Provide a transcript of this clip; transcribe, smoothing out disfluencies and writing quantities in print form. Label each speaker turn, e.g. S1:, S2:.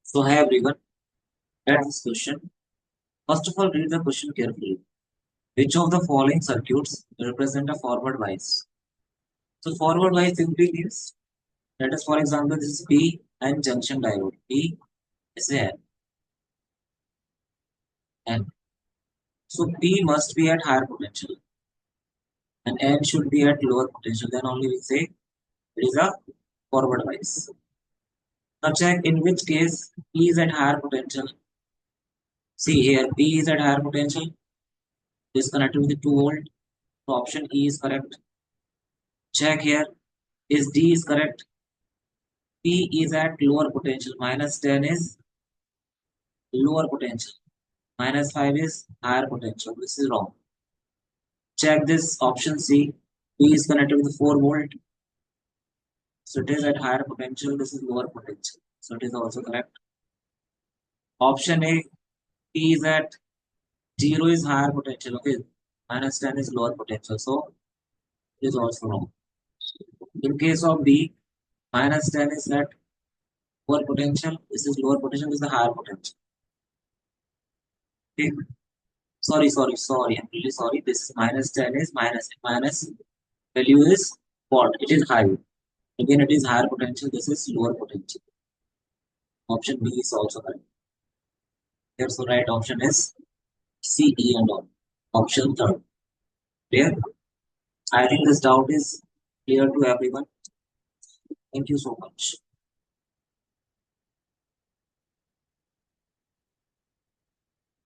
S1: So, hi everyone. At this question, first of all, read the question carefully. Which of the following circuits represent a forward bias? So, forward bias simply means, let us, for example, this is P and junction diode. P is a N. So, P must be at higher potential and N should be at lower potential. Then only we say it is a forward bias. Now, check in which case P is at higher potential. See here, P is at higher potential. This connected with the 2 volt. So, option E is correct. Check here. Is D is correct. P is at lower potential. Minus 10 is lower potential. Minus 5 is higher potential. This is wrong. Check this option C. P is connected with 4 volt. So it is at higher potential. This is lower potential. So it is also correct. Option A. P is at 0 is higher potential. Okay. Minus 10 is lower potential. So it is also wrong. In case of B, minus 10 is at lower potential. This is lower potential. This is the higher potential. Okay. Sorry. I'm really sorry. This is minus 10 is minus value is what? It is high. Again, it is higher potential. This is lower potential. Option B is also correct. Here, so right option is C, E, and all. Option third. Clear? I think this doubt is clear to everyone. Thank you so much.